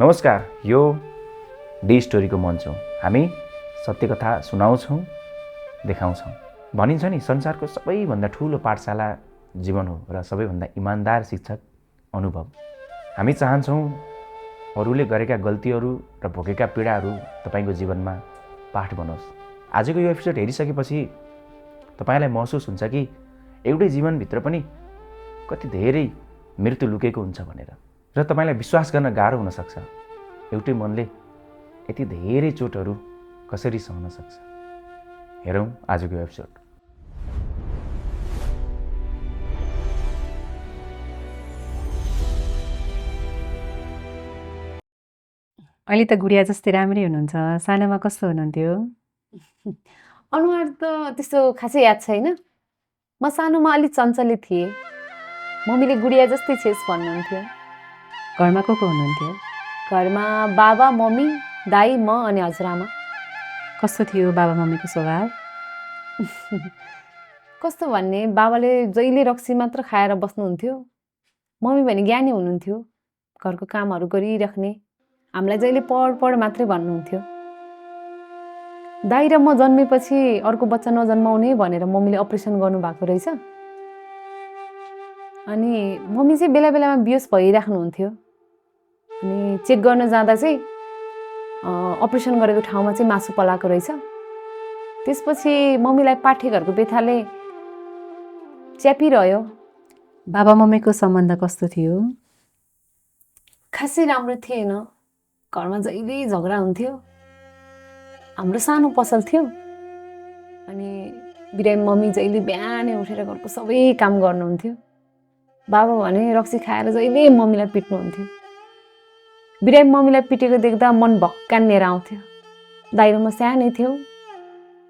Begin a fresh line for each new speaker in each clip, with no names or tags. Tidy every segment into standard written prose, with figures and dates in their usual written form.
नमस्कार, यो डी स्टोरीको मञ्च हो। हामी सत्यकथा सुनाउँछौँ, देखाउँछौँ। भनिन्छ नि, संसारको सबैभन्दा ठुलो पाठशाला जीवन हो र सबैभन्दा इमान्दार शिक्षक अनुभव। हामी चाहन्छौँ अरूले गरेका गल्तीहरू र भोगेका पीडाहरू तपाईको जीवनमा पाठ बनोस्। आजको यो एपिसोड हेरिसकेपछि तपाईलाई महसुस हुन्छ कि एउटै जीवनभित्र पनि कति धेरै मृत्यु लुकेको हुन्छ भनेर, र तपाईलाई विश्वास गर्न गाह्रो हुन सक्छ एउटै मनले यति धेरै चोटहरू कसरी सहन सक्छ। हेरौँ आजको एपिसोड।
अहिले त गुडिया जस्तै राम्रै हुनुहुन्छ, सानोमा कस्तो हुनुहुन्थ्यो?
अनुहार त त्यस्तो खासै याद छैन। म सानोमा अलि चञ्चले थिएँ। मम्मीले गुडिया जस्तै छेस् भन्नुहुन्थ्यो।
घरमा को हुनुहुन्थ्यो?
घरमा बाबा, मम्मी, दाई, म अनि हजुरआमा।
कस्तो थियो बाबा मम्मीको स्वभाव?
कस्तो भन्ने, बाबाले जहिले रक्सी मात्र खाएर बस्नुहुन्थ्यो। मम्मी भने ज्ञानी हुनुहुन्थ्यो, घरको कामहरू गरिराख्ने। हामीलाई जहिले पढ पढ मात्रै भन्नुहुन्थ्यो। दाई र म जन्मेपछि अर्को बच्चा नजन्माउने भनेर मम्मीले अपरेसन गर्नुभएको रहेछ। अनि मम्मी चाहिँ बेला बेलामा बिहोस भइराख्नुहुन्थ्यो। अनि चेक गर्न जाँदा चाहिँ अपरेसन गरेको ठाउँमा चाहिँ मासु पलाएको रहेछ। त्यसपछि मम्मीलाई पाठेघरको बेथाले च्यापिरह्यो।
बाबा मम्मीको सम्बन्ध कस्तो थियो?
खासै राम्रो थिएन। घरमा जहिले झगडा हुन्थ्यो। हाम्रो सानो पसल थियो। अनि बिरामी मम्मी जहिले बिहानै उठेर घरको सबै काम गर्नुहुन्थ्यो। बाबा भने रक्सी खाएर जहिले मम्मीलाई पिट्नुहुन्थ्यो। बिरामी मम्मीलाई पिटेको देख्दा मन भक्कान्नेर आउँथ्यो। दाइ र म सानै थियौँ,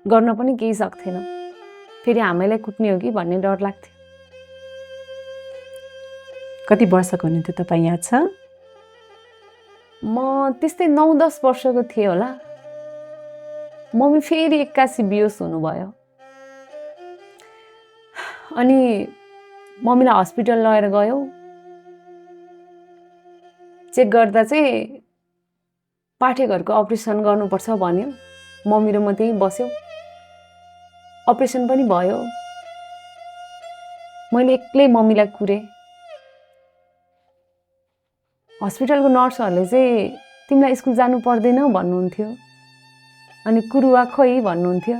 गर्न पनि केही सक्थेनौँ। फेरि हामीलाई कुट्ने हो कि भन्ने डर लाग्थ्यो।
कति वर्षको हुनुहुन्थ्यो तपाईँ, याद छ?
म त्यस्तै 9-10 वर्षको थिएँ होला। मम्मी फेरि 81 बिहोस हुनुभयो। अनि मम्मीलाई हस्पिटल लगेर गयौँ। चेक गर्दा चाहिँ पाठेघरको अपरेसन गर्नुपर्छ भन्यो। मम्मी र म त्यहीँ बस्यौँ। अपरेसन पनि भयो। मैले एक्लै मम्मीलाई कुरेँ। हस्पिटलको नर्सहरूले चाहिँ तिमीलाई स्कुल जानु पर्दैन भन्नुहुन्थ्यो। अनि कुरुवा खोइ भन्नुहुन्थ्यो।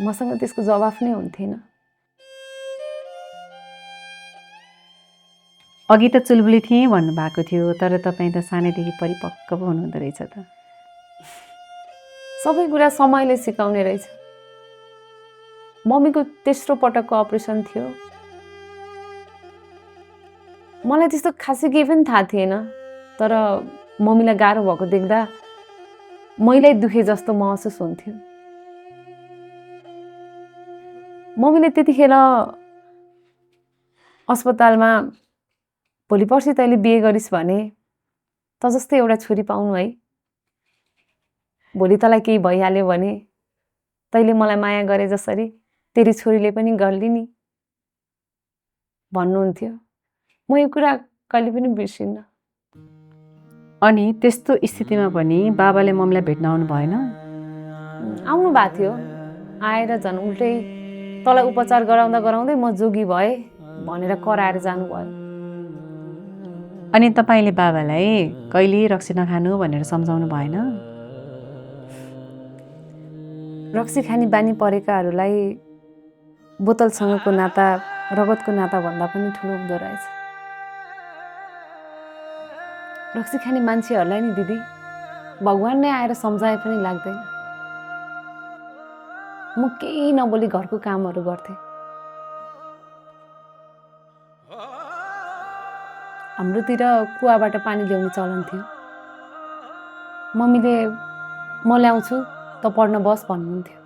मसँग त्यसको जवाफ नै हुन्थेन।
अघि त चुलबुली थिएँ भन्नुभएको थियो, तर तपाईँ त सानैदेखि परिपक्व पो हुनुहुँदो रहेछ त।
सबै कुरा समयले सिकाउने रहेछ। मम्मीको तेस्रो पटकको अपरेसन थियो। मलाई त्यस्तो खासै केही पनि थाहा थिएन, तर मम्मीलाई गाह्रो भएको देख्दा मैलाई दुखे जस्तो महसुस हुन्थ्यो। मम्मीले त्यतिखेर अस्पतालमा भोलि पर्सि तैँले बिहे गरिस् भने त जस्तै एउटा छोरी पाउनु है। भोलि तँलाई केही भइहाल्यो भने तैँले मलाई माया गरे जसरी तेरी छोरीले पनि गर्ली नि भन्नुहुन्थ्यो। म यो कुरा कहिले पनि बिर्सिन्न।
अनि त्यस्तो स्थितिमा पनि बाबाले मम्मीलाई भेट्न आउनु भएन?
आउनु भएको थियो। आएर झन् उल्टै तँलाई उपचार गराउँदा गराउँदै म जोगी भएँ भनेर कराएर जानुभयो।
अनि तपाईँले बाबालाई कहिले रक्सी नखानु भनेर सम्झाउनु भएन?
रक्सी खाने बानी परेकाहरूलाई बोतलसँगको नाता रगतको नाता भन्दा पनि ठुलो हुँदो रहेछ। रक्सी खाने मान्छेहरूलाई नि दिदी, भगवान नै आएर सम्झाए पनि लाग्दैन। म केही नबोली घरको कामहरू गर्थेँ। हाम्रोतिर कुवाबाट पानी ल्याउने चलन थियो। मम्मीले म ल्याउँछु त पढ्न बस भन्नुहुन्थ्यो।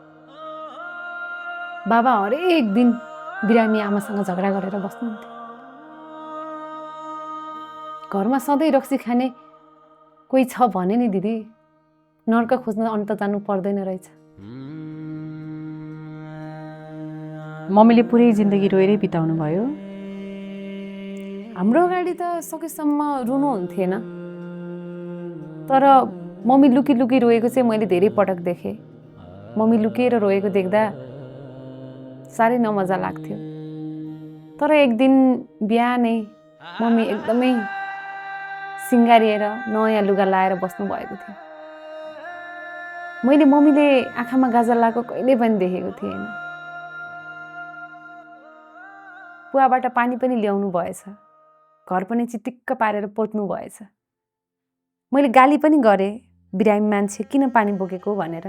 बाबा हरेक दिन बिरामी आमासँग झगडा गरेर बस्नुहुन्थ्यो। घरमा सधैँ रक्सी खाने कोही छ भने नि दिदी, नर्क खोज्न अन्त जानु पर्दैन रहेछ।
मम्मीले पुरै जिन्दगी रोएरै बिताउनु भयो?
हाम्रो अगाडि त सकेसम्म रुनु हुन्थेन। तर मम्मी लुकी लुकी रोएको चाहिँ मैले धेरै पटक देखेँ। मम्मी लुकेर रोएको देख्दा साह्रै नमजा लाग्थ्यो। तर एक दिन बिहानै मम्मी एकदमै सिँगारिएर नयाँ लुगा लाएर बस्नु भएको थियो। मैले मम्मीले आँखामा गाजल लगाएको कहिले पनि देखेको थिएन। कुवाबाट पानी पनि ल्याउनु भएछ, घर पनि चिटिक्क पारेर पोत्नु भएछ। मैले गाली पनि गरेँ, बिरामी मान्छे किन पानी बोकेको भनेर।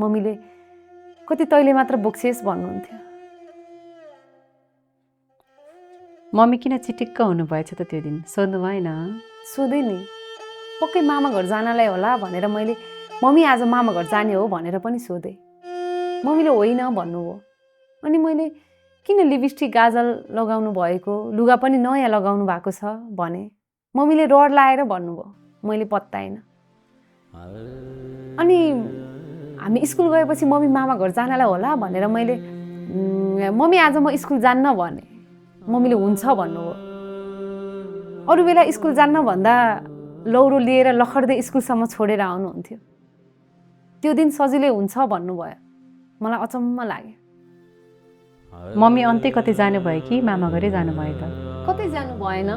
मम्मीले कति तैँले मात्र बोक्छेस् भन्नुहुन्थ्यो।
मम्मी किन चिटिक्क हुनुभएछ त त्यो दिन सोध्नु भएन?
सोधेँ नि, पक्कै मामा घर जानलाई होला भनेर मैले मम्मी आज मामा घर जाने हो भनेर पनि सोधेँ। मम्मीले होइन भन्नुभयो। अनि मैले किन लिपस्टिक गाजल लगाउनु भएको, लुगा पनि नयाँ लगाउनु भएको छ भने मम्मीले रड लाएर भन्नुभयो। मैले पत्ताइनँ। अनि हामी स्कुल गएपछि मम्मी मामा घर जानलाई होला भनेर मैले मम्मी आज म स्कुल जान्न भने मम्मीले हुन्छ भन्नुभयो। अरू बेला स्कुल जान्न भन्दा लौरो लिएर लखड्दै स्कुलसम्म छोडेर आउनुहुन्थ्यो। त्यो दिन सजिलै हुन्छ भन्नुभयो। मलाई अचम्म लाग्यो।
मम्मी अन्त्य कतै जानुभयो कि मामा घरै जानुभयो त?
कतै जानु भएन।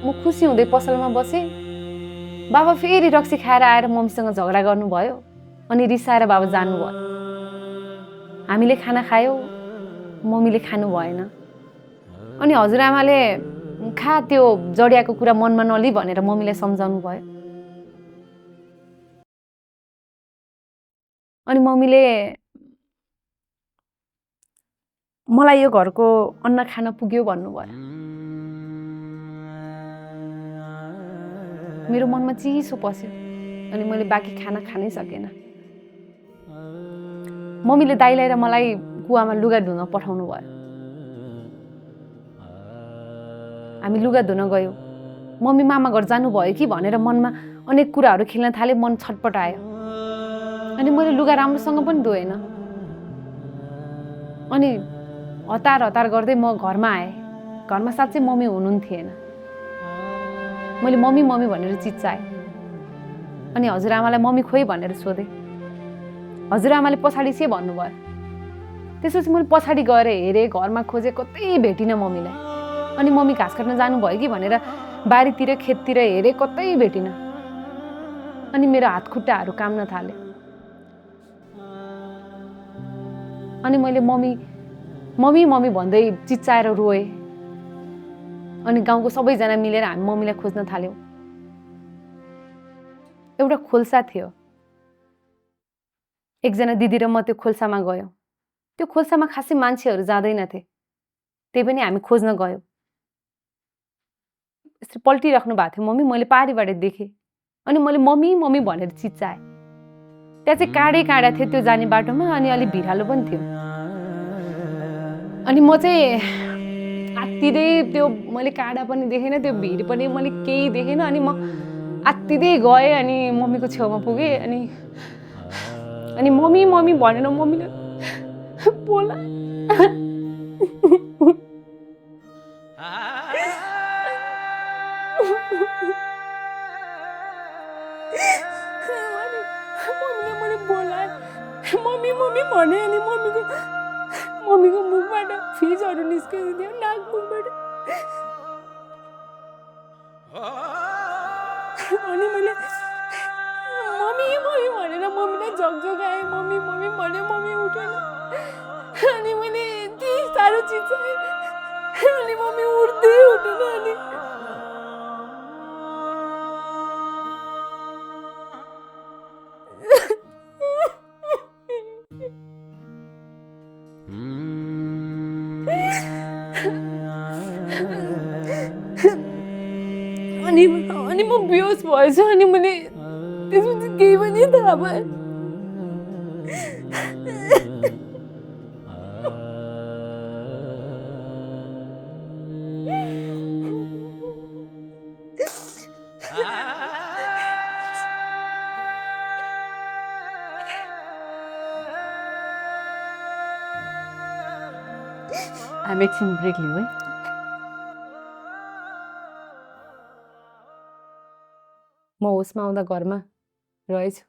म खुसी हुँदै पसलमा बसेँ। बाबा फेरि रक्सी खाएर आएर मम्मीसँग झगडा गर्नुभयो। अनि रिसाएर बाबा जानुभयो। हामीले खाना खायौँ, मम्मीले खानु भएन। अनि हजुरआमाले खा त्यो जडियाको कुरा मनमा नलि भनेर मम्मीलाई सम्झाउनु भयो। अनि मम्मीले मलाई यो घरको अन्न खान पुग्यो भन्नुभयो। मेरो मनमा चिसो पस्यो। अनि मैले बाँकी खाना खानै सकेन। मम्मीले दाइलाई र मलाई कुवामा लुगा धुन पठाउनु भयो। हामी लुगा धुन गयौँ। मम्मी मामा घर जानुभयो कि भनेर मनमा अनेक कुराहरू खेल्न थाले। मन छटपटायो। अनि मैले लुगा राम्रोसँग पनि धोएन। अनि हतार हतार गर्दै म घरमा आएँ। घरमा साँच्चै मम्मी हुनुहुन्थेन। मैले मम्मी मम्मी भनेर चिच्चाएँ। अनि हजुरआमालाई मम्मी खोइ भनेर सोधेँ। हजुरआमाले पछाडि चाहिँ भन्नुभयो। त्यसपछि मैले पछाडि गएर हेरेँ, घरमा खोजेँ, कतै भेटिनँ मम्मीलाई। अनि मम्मी घाँस काट्न जानुभयो कि भनेर बारीतिर खेततिर हेरेँ, कतै भेटिनँ। अनि मेरो हात खुट्टाहरू काम्न थाल्यो। अनि मैले मम्मी मम्मी मम्मी भन्दै चिच्चाएर रोएँ। अनि गाउँको सबैजना मिलेर हामी मम्मीलाई खोज्न थाल्यौँ। एउटा खोल्सा थियो। एकजना दिदी र म त्यो खोल्सामा गयौँ। त्यो खोल्सामा खासै मान्छेहरू जाँदैनथे। त्यही पनि हामी खोज्न गयौँ। यसरी पल्टिराख्नु भएको थियो मम्मी। मैले पारिबाट देखेँ। अनि मैले मम्मी मम्मी भनेर चिच्चाएँ। त्यहाँ चाहिँ काँडै काँडा थियो त्यो जाने बाटोमा। अनि अलि भिरालो पनि थियो। अनि म चाहिँ आत्तिँदै त्यो मैले काँडा पनि देखेन, त्यो भिर पनि मैले केही देखेन। अनि म आत्तिँदै गएँ। अनि मम्मीको छेउमा पुगेँ। अनि मम्मी मम्मी भनेर मम्मीले बोला। मम्मीले मैले बोलाएँ। मम्मी मम्मी भने। अनि मम्मीको मुखबाट फिजहरू निस्किँदै थियो, नाकमुखबाट। अनि मैले मम्मी मम्मी भनेर मम्मीलाई झकझकाएँ। मम्मी मम्मी भने। मम्मी उठेन। अनि मैले यति साह्रो चिच्चाएँ। अनि मम्मी उठ्दै उठेन। अनि अनि म बेहोस भएछु। अनि मैले त्यसपछि केही पनि थाहा भएन।
हामी एकछिन ब्रेक लिउँ है।
म होसमा आउँदा घरमा रहेछु।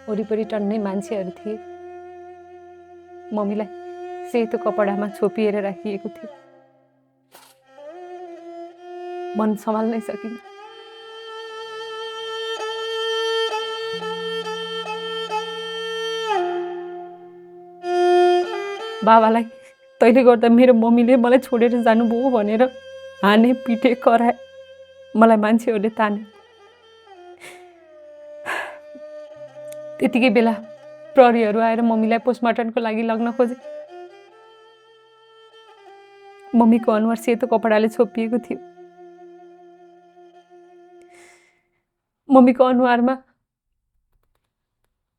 वरिपरि टन्नै मान्छेहरू थिए। मम्मीलाई सेतो कपडामा छोपिएर राखिएको थियो। मन सम्हाल्नै सकिनँ। बाबालाई तैले गर्दा मेरो मम्मीले मलाई छोडेर जानुभयो भनेर हाने पिटे कराए। मलाई मान्छेहरूले ताने। त्यतिकै बेला प्रहरीहरू आएर मम्मीलाई पोस्टमार्टमको लागि लग्न खोजे। मम्मीको अनुहार सेतो कपडाले छोपिएको थियो। मम्मीको अनुहारमा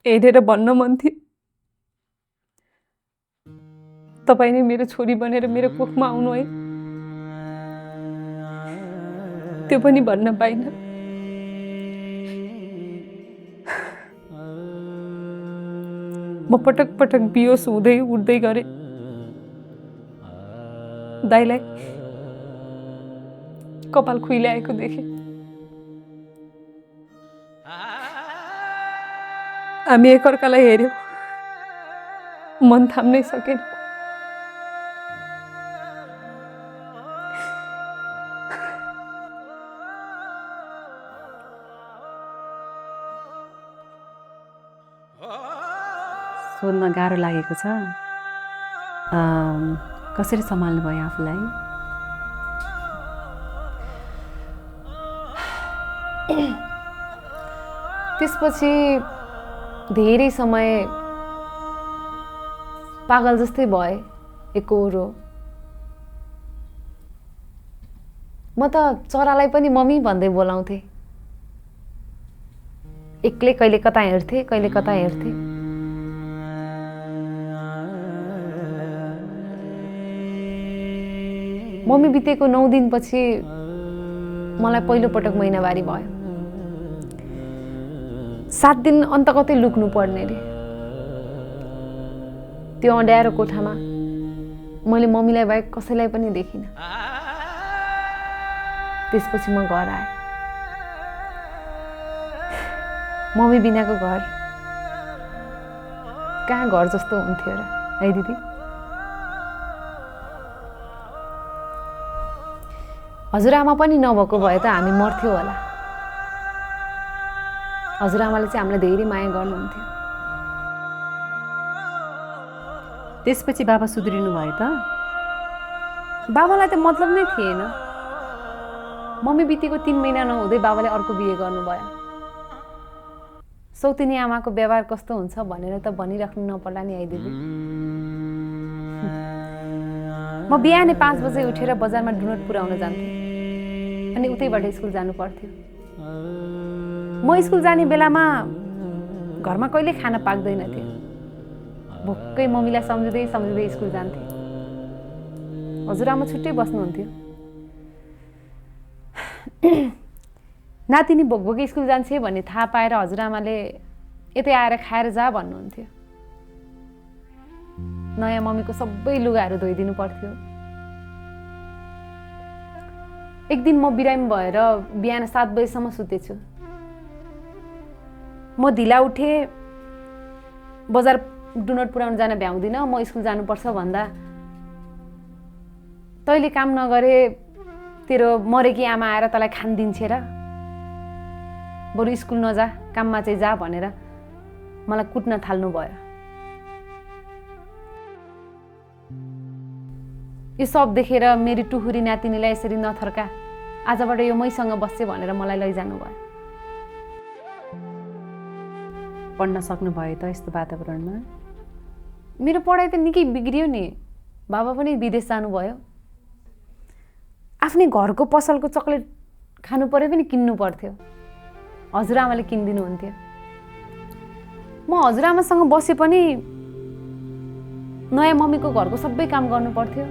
हेरेर भन्न मन थियो, तपाईँ नै मेरो छोरी बनेर मेरो कोखमा आउनु है। त्यो पनि भन्न पाइनँ। म पटक पटक बियोस हुँदै उठ्दै गरेँ। दाइलाई कपाल खुइल्याएको देखेँ। हामी एकअर्कालाई हेऱ्यौँ। मन थाम्नै सकेन।
सोध्न गाह्रो लागेको छ। कसरी सम्हाल्नु भयो आफूलाई?
त्यसपछि धेरै समय पागल जस्तै भए, एकहोरो। म त चरालाई पनि मम्मी भन्दै बोलाउँथे। एक्लै कहिले कता हेर्थे, कहिले कता हेर्थे। मम्मी बितेको 9 दिनपछि मलाई पहिलो पटक महिनावारी भयो। 7 दिन अन्त कतै लुक्नु पर्ने रे। त्यो अँड्यारो कोठामा मैले मम्मीलाई बाहेक कसैलाई पनि देखिनँ। त्यसपछि म घर आएँ। मम्मी बिनाको घर कहाँ घर जस्तो हुन्थ्यो र, है दिदी? हजुरआमा पनि नभएको भए त हामी मर्थ्यौँ होला। हजुरआमाले चाहिँ हामीलाई धेरै माया गर्नुहुन्थ्यो।
त्यसपछि बाबा सुध्रिनु भयो त?
बाबालाई त मतलब नै थिएन। मम्मी बितेको 3 महिना नहुँदै बाबाले अर्को बिहे गर्नुभयो। सौतिनी आमाको व्यवहार कस्तो हुन्छ भनेर त भनिराख्नु नपर्ला नि, है दिदी? म बिहानै 5 बजे उठेर बजारमा डुनट पुर्याउन जान्थेँ। अनि उतैबाट स्कुल जानु पर्थ्यो। म स्कुल जाने बेलामा घरमा कहिले खाना पाक्दैन थियो। भोक्कै मम्मीलाई सम्झिँदै सम्झिँदै स्कुल जान्थेँ। हजुरआमा छुट्टै बस्नुहुन्थ्यो। नातिनी भोकभोकै स्कुल जान्छे भन्ने थाहा पाएर हजुरआमाले यतै आएर खाएर जा भन्नुहुन्थ्यो। नयाँ मम्मीको सबै लुगाहरू धोइदिनु पर्थ्यो। एक दिन म बिरामी भएर बिहान 7 बजेसम्म सुतेछु। म ढिला उठेँ। बजार डुनट पुर्याउन जान भ्याउँदिनँ, म स्कुल जानुपर्छ भन्दा तैँले काम नगरे तेरो मरेकी आमा आएर तँलाई खान दिन्छ र, बरु स्कुल नजा, काममा चाहिँ जा भनेर मलाई कुट्न थाल्नु भयो। यो सब देखेर मेरी टुहुरी नातिनीलाई यसरी नथर्का, आजबाट यो मैसँग बस्छ भनेर मलाई लैजानु भयो।
पढ्न सक्नुभयो त यस्तो वातावरणमा?
मेरो पढाइ त निकै बिग्रियो नि। बाबा पनि विदेश जानुभयो। आफ्नै घरको पसलको चक्लेट खानु परे पनि किन्नु पर्थ्यो। हजुरआमाले किनिदिनुहुन्थ्यो। म हजुरआमासँग बसे पनि नयाँ मम्मीको घरको सबै काम गर्नु पर्थ्यो।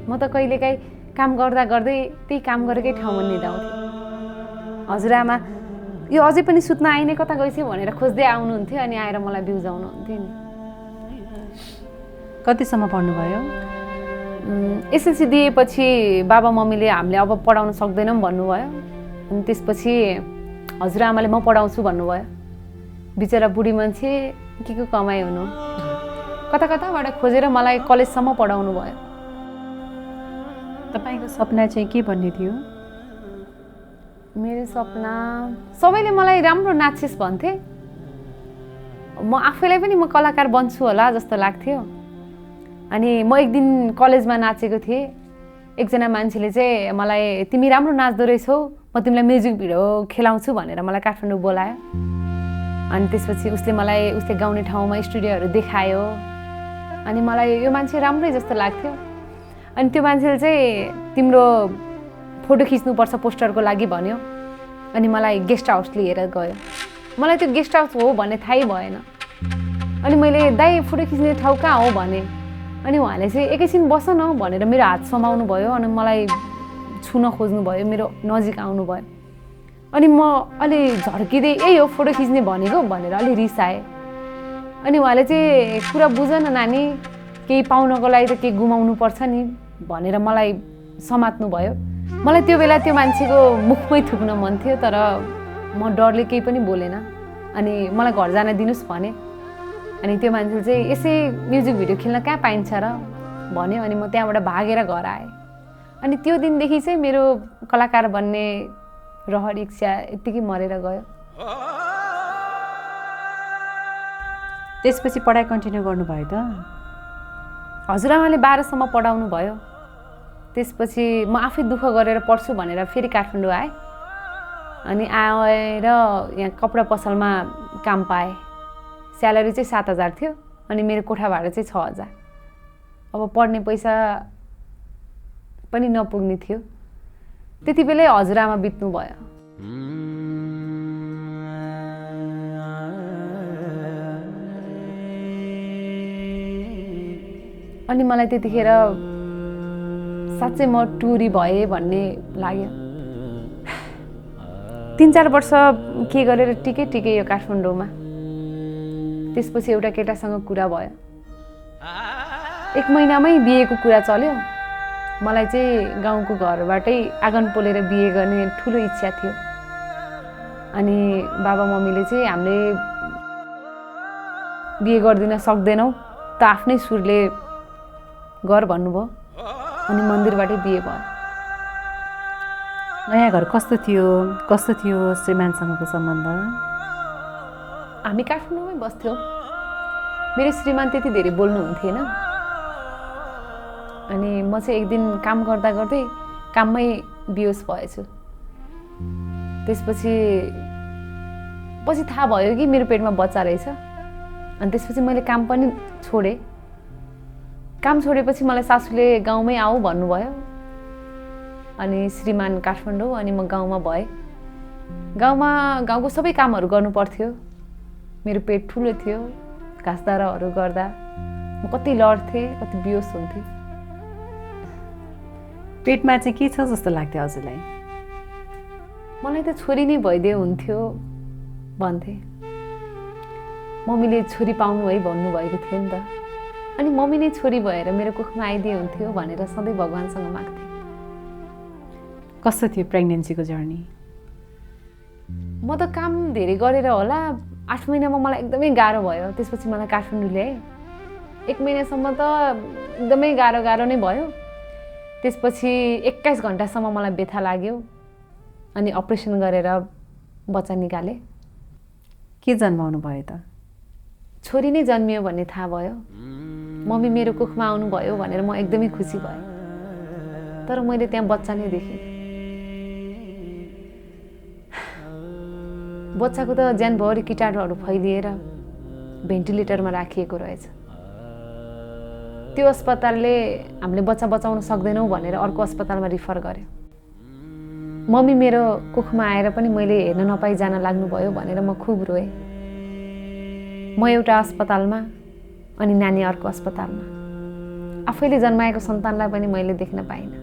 म त कहिलेकाहीँ काम गर्दा गर्दै त्यही काम गरेकै ठाउँमा निदाउँथेँ। हजुरआमा यो अझै पनि सुत्न आइने कता गएछ भनेर खोज्दै आउनुहुन्थ्यो अनि आएर मलाई बिउजाउनुहुन्थ्यो नि।
कतिसम्म पढ्नुभयो?
एसएलसी दिएपछि बाबा मम्मीले हामीले अब पढाउन सक्दैनौँ भन्नुभयो। अनि त्यसपछि हजुरआमाले म पढाउँछु भन्नुभयो। बिचरा बुढी मान्छे के को कमाइ हुनु, कता कताबाट खोजेर मलाई कलेजसम्म पढाउनु भयो।
तपाईँको सपना चाहिँ के भन्ने थियो?
मेरो सपना सबैले मलाई राम्रो नाचिस् भन्थे। म आफैलाई पनि म कलाकार बन्छु होला जस्तो लाग्थ्यो। अनि म एक दिन कलेजमा नाचेको थिएँ। एकजना मान्छेले चाहिँ मलाई तिमी राम्रो नाच्दो रहेछौ, म तिमीलाई म्युजिक भिडियो खेलाउँछु भनेर मलाई काठमाडौँ बोलायो। अनि त्यसपछि उसले गाउने ठाउँमा स्टुडियोहरू देखायो। अनि मलाई यो मान्छे राम्रै जस्तो लाग्थ्यो। अनि त्यो मान्छेले चाहिँ तिम्रो फोटो खिच्नुपर्छ पोस्टरको लागि भन्यो। अनि मलाई गेस्ट हाउस लिएर गयो। मलाई त्यो गेस्ट हाउस हो भन्ने थाहै भएन। अनि मैले दाइ फोटो खिच्ने ठाउँ कहाँ हो भने, अनि उहाँले चाहिँ एकैछिन बस न भनेर मेरो हात समाउनु भयो। अनि मलाई छुन खोज्नु भयो, मेरो नजिक आउनु भयो। अनि म अलि झर्किँदै यही हो फोटो खिच्ने भनेको भनेर अलि रिसाएँ। अनि उहाँले चाहिँ कुरा बुझ न नानी, केही पाउनको लागि त केही गुमाउनु पर्छ नि भनेर मलाई समात्नु भयो। मलाई त्यो बेला त्यो मान्छेको मुखमै थुक्न मन थियो, तर म डरले केही पनि बोलेन। अनि मलाई घर जान दिनुहोस् भने। अनि त्यो मान्छेले चाहिँ यसै म्युजिक भिडियो खेल्न कहाँ पाइन्छ र भन्यो। अनि म त्यहाँबाट भागेर घर आएँ। अनि त्यो दिनदेखि चाहिँ मेरो कलाकार बन्ने रहर इच्छा यत्तिकै मरेर गयो।
त्यसपछि पढाइ कन्टिन्यू गर्नुभयो त?
हजुरआमाले 12 सम्म पढाउनु भयो। त्यसपछि म आफै दुःख गरेर पढ्छु भनेर फेरि काठमाडौँ आएँ। अनि आएर यहाँ कपडा पसलमा काम पाएँ। स्यालेरी चाहिँ 7,000 थियो। अनि मेरो कोठा भाडा चाहिँ 6,000। अब पढ्ने पैसा पनि नपुग्ने थियो। त्यति बेलै हजुरआमा बित्नु भयो। अनि मलाई त्यतिखेर साँच्चै म टुरी भएँ भन्ने लाग्यो। 3-4 वर्ष के गरेर टिके यो काठमाडौँमा। त्यसपछि एउटा केटासँग कुरा भयो। 1 महिनामै बिहेको कुरा चल्यो। मलाई चाहिँ गाउँको घरबाटै आँगन पोलेर बिहे गर्ने ठुलो इच्छा थियो। अनि बाबा मम्मीले चाहिँ हामीले बिहे गर्दिन सक्दैनौ त आफ्नै सुरले घर भन्नुभयो। अनि मन्दिरबाटै बिहे भयो।
नयाँ घर कस्तो थियो श्रीमानसँगको सम्बन्ध?
हामी काठमाडौँमै बस्थ्यौँ। मेरो श्रीमान त्यति धेरै बोल्नुहुन्थेन। अनि म चाहिँ एक दिन काम गर्दा गर्दै काममै बेहोस भएछु। त्यसपछि थाहा भयो कि मेरो पेटमा बच्चा रहेछ। अनि त्यसपछि मैले काम पनि छोडेँ। काम छोडेपछि मलाई सासूले गाउँमै आऊ भन्नुभयो। अनि श्रीमान काठमाडौँ अनि म गाउँमा भएँ। गाउँको सबै कामहरू गर्नु पर्थ्यो। मेरो पेट ठुलो थियो। घाँसदाराहरू गर्दा म कति लड्थेँ, कति बेहोस हुन्थेँ।
पेटमा चाहिँ के छ जस्तो लाग्थ्यो हजुरलाई?
मलाई त छोरी नै भइदिए हुन्थ्यो भन्थे। मम्मीले छोरी पाउनु है भन्नुभएको थियो नि त। अनि मम्मी नै छोरी भएर मेरो कुखमा आइदिए हुन्थ्यो भनेर सधैँ भगवान्सँग माग्थेँ।
कस्तो थियो प्रेग्नेन्सीको जर्नी?
म त काम धेरै गरेर होला 8 महिनामा मलाई एकदमै गाह्रो भयो। त्यसपछि मलाई काठमाडौँ ल्याए। 1 महिनासम्म त एकदमै गाह्रो नै भयो। त्यसपछि 21 घन्टासम्म मलाई व्यथा लाग्यो। अनि अपरेसन गरेर बच्चा निकाले।
के जन्माउनु भयो त?
छोरी नै जन्मियो भन्ने थाहा भयो। मम्मी मेरो कुखमा आउनुभयो भनेर म एकदमै खुसी भएँ। तर मैले त्यहाँ बच्चा नै देखेँ। बच्चाको त ज्यानभरि कीटाणुहरू फैलिएर भेन्टिलेटरमा राखिएको रहेछ। त्यो अस्पतालले हामीले बच्चा बचाउन सक्दैनौँ भनेर अर्को अस्पतालमा रिफर गर्यो। मम्मी मेरो कुखमा आएर पनि मैले हेर्न नपाई जान लाग्नुभयो भनेर म खुब रोएँ। म एउटा अस्पतालमा अनि नानी अर्को अस्पतालमा। आफैले जन्माएको सन्तानलाई पनि मैले देख्न पाइनँ।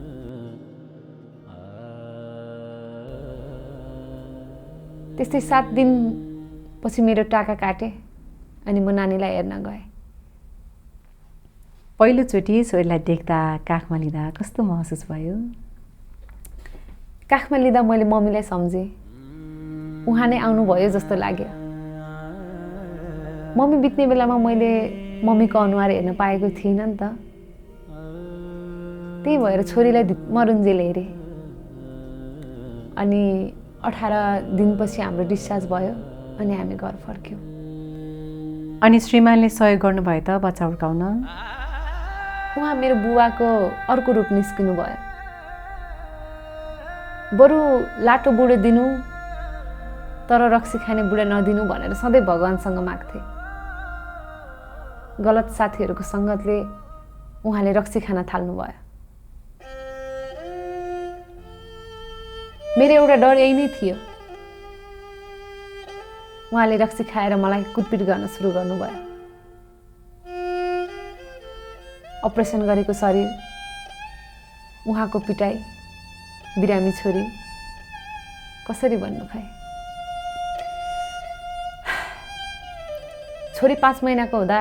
त्यस्तै 7 दिनपछि मेरो टाका काटे। अनि म नानीलाई हेर्न गएँ।
पहिलोचोटि छोरीलाई देख्दा काखमा लिँदा कस्तो महसुस भयो?
काखमा लिँदा मैले मम्मीलाई सम्झेँ। उहाँ नै आउनुभयो जस्तो लाग्यो। मम्मी बित्ने बेलामा मैले मम्मीको अनुहार हेर्न पाएको थिइनँ नि त। त्यही भएर छोरीलाई मरुन्जेल हेरेँ। अनि 18 दिनपछि हाम्रो डिस्चार्ज भयो अनि हामी घर फर्क्यौँ।
अनि श्रीमानले सहयोग गर्नुभयो त बच्चा हुर्काउन?
उहाँ मेरो बुवाको अर्को रूप निस्किनु भयो। बरु लाटो बुढो दिनु तर रक्सी खाने बुढा नदिनु भनेर सधैँ भगवान्सँग माग्थे। गलत साथीहरूको सङ्गतले उहाँले रक्सी खान थाल्नुभयो। मेरो एउटा डर यही नै थियो। उहाँले रक्सी खाएर मलाई कुटपिट गर्न सुरु गर्नुभयो। अपरेसन गरेको शरीर, उहाँको पिटाइ, बिरामी छोरी, कसरी भन्नु खै। छोरी 5 महिनाको हुँदा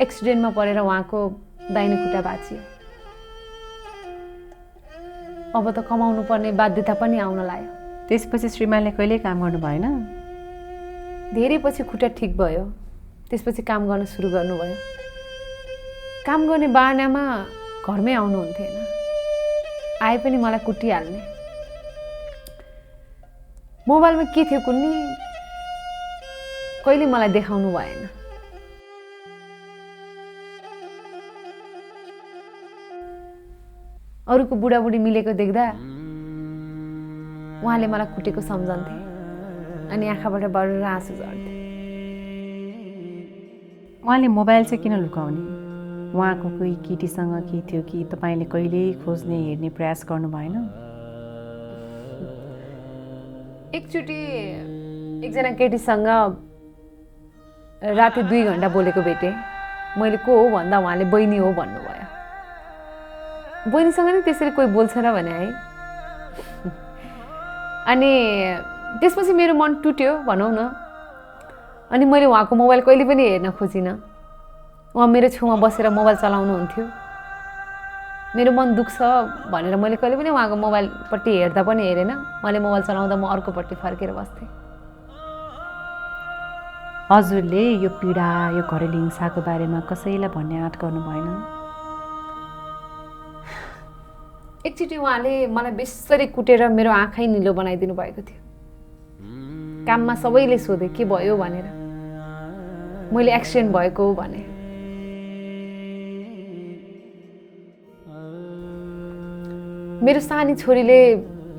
एक्सिडेन्टमा परेर उहाँको दाहिने खुट्टा भाँचियो। अब त कमाउनु पर्ने बाध्यता पनि आउन लाग्यो।
त्यसपछि श्रीमानले कहिल्यै काम गर्नु भएन?
धेरै पछि खुट्टा ठिक भयो। त्यसपछि काम गर्न सुरु गर्नुभयो। काम गर्ने बाहनामा घरमै आउनुहुन्थेन। आए पनि मलाई कुटिहाल्ने। मोबाइलमा के थियो कुन्नी कहिले मलाई देखाउनु भएन। अरूको बुढाबुढी मिलेको देख्दा उहाँले मलाई कुटेको सम्झन्थे अनि आँखाबाट बढेर आँसु झर्थे।
उहाँले मोबाइल चाहिँ किन लुकाउने? उहाँको कोही केटीसँग के थियो कि तपाईँले कहिल्यै खोज्ने हेर्ने प्रयास गर्नु भएन?
एकचोटि एकजना केटीसँग राति 2 घन्टा बोलेको भेटेँ। मैले को हो भन्दा उहाँले बहिनी हो भन्नुभयो। बहिनीसँग नि त्यसरी कोही बोल्छ र भने है। अनि त्यसपछि मेरो मन टुट्यो भनौँ न। अनि मैले उहाँको मोबाइल कहिले पनि हेर्न खोजिनँ। उहाँ मेरो छेउमा बसेर मोबाइल चलाउनुहुन्थ्यो। मेरो मन दुख्छ भनेर मैले कहिले पनि उहाँको मोबाइलपट्टि हेर्दा पनि हेरेन। उहाँले मोबाइल चलाउँदा म अर्कोपट्टि फर्केर बस्थेँ।
हजुरले यो पीडा, यो घरेलु हिंसाको बारेमा कसैलाई भन्ने आँट गर्नु भएन?
एकचोटि उहाँले मलाई बेसरी कुटेर मेरो आँखै निलो बनाइदिनु भएको थियो। काममा सबैले सोधे के भयो भनेर। मैले एक्सिडेन्ट भएको हो भने। मेरो सानी छोरीले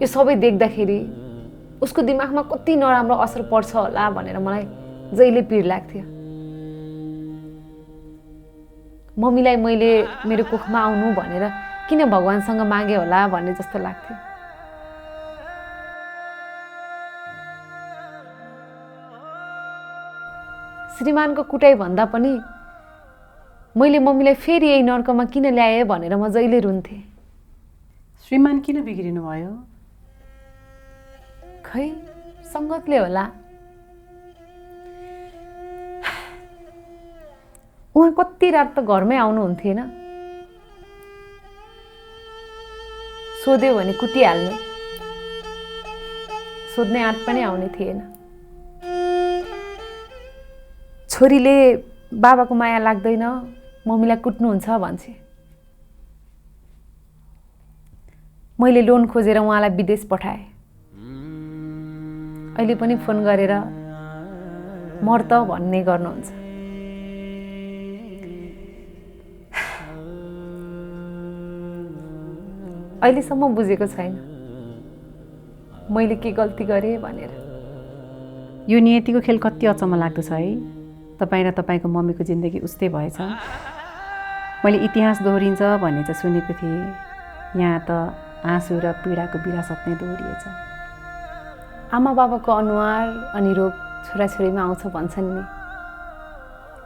यो सबै देख्दाखेरि उसको दिमागमा कति नराम्रो असर पर्छ होला भनेर मलाई जहिले पीड लाग्थ्यो। मम्मीलाई मैले मेरो कोखमा आउनु भनेर किन भगवान्सँग मागे होला भन्ने जस्तो लाग्थ्यो। श्रीमानको कुटाइ भन्दा पनि मैले मम्मीलाई फेरि यही नर्कमा किन ल्याएँ भनेर म जहिले रुन्थेँ।
श्रीमान किन बिग्रिनु भयो?
खै सङ्गतले होला। उहाँ कति रात त घरमै आउनुहुन्थेन। सोध्यो भने कुटिहाल्ने। सोध्ने आँट पनि आउने थिएन। छोरीले बाबाको माया लाग्दैन, मम्मीलाई कुट्नुहुन्छ भन्छे। मैले लोन खोजेर उहाँलाई विदेश पठाएँ। अहिले पनि फोन गरेर मर त भन्ने गर्नुहुन्छ। अहिलेसम्म बुझेको छैन मैले के गल्ती गरेँ भनेर।
यो नियतिको खेल कति अचम्म लाग्दो छ है। तपाईँ र तपाईँको मम्मीको जिन्दगी उस्तै भएछ। मैले इतिहास दोहोरिन्छ भन्ने चाहिँ सुनेको थिएँ। यहाँ त आँसु र पीडाको विरासत नै दोहोरिएछ।
आमा बाबाको अनुहार अनि रोग छोराछोरीमा आउँछ भन्छन् नि।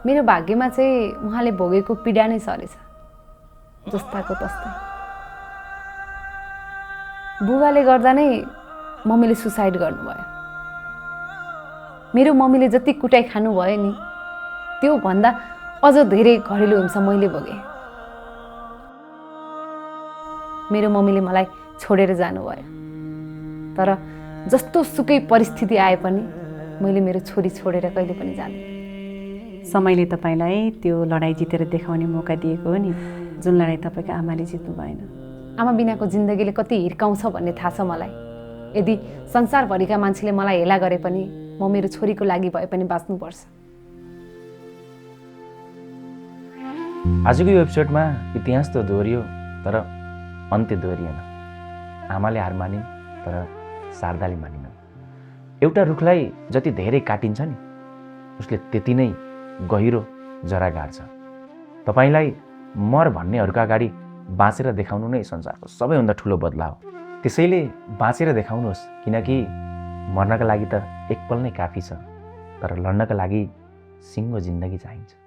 मेरो भाग्यमा चाहिँ उहाँले भोगेको पीडा नै सरेछ, जस्ताको तस्तै। बुबाले गर्दा नै मम्मीले सुसाइड गर्नुभयो। मेरो मम्मीले जति कुटाइ खानुभयो नि त्यो भन्दा अझ धेरै घरेलु हिंसा मैले भोगेँ। मेरो मम्मीले मलाई छोडेर जानुभयो, तर जस्तो सुकै परिस्थिति आए पनि मैले मेरो छोरी छोडेर कहिले पनि जान्दिनँ।
समयले तपाईँलाई त्यो लडाइँ जितेर देखाउने मौका दिएको हो नि, जुन लडाइँ तपाईँको आमाले जित्नु भएन।
आमा बिनाको जिन्दगीले कति हिर्काउँछ भन्ने थाहा छ मलाई। यदि संसारभरिका मान्छेले मलाई हेला गरे पनि म मेरो छोरीको लागि भए पनि बाँच्नुपर्छ।
आजको यो एपिसोडमा इतिहास त दोहोरियो तर अन्त्य दोहोरिएन। आमाले हार मानिन् तर शारदाले मानिनन्। एउटा रुखलाई जति धेरै काटिन्छ नि उसले त्यति नै गहिरो जरा गाड्छ। तपाईँलाई मर भन्नेहरूका अगाडि बाँचेर देखाउनु नै संसारको सबैभन्दा ठुलो बदलाव हो। त्यसैले बाँचेर देखाउनुहोस्, किनकि मर्नका लागि त एक पल नै काफी छ, तर लड्नका लागि सिङ्गो जिन्दगी चाहिन्छ।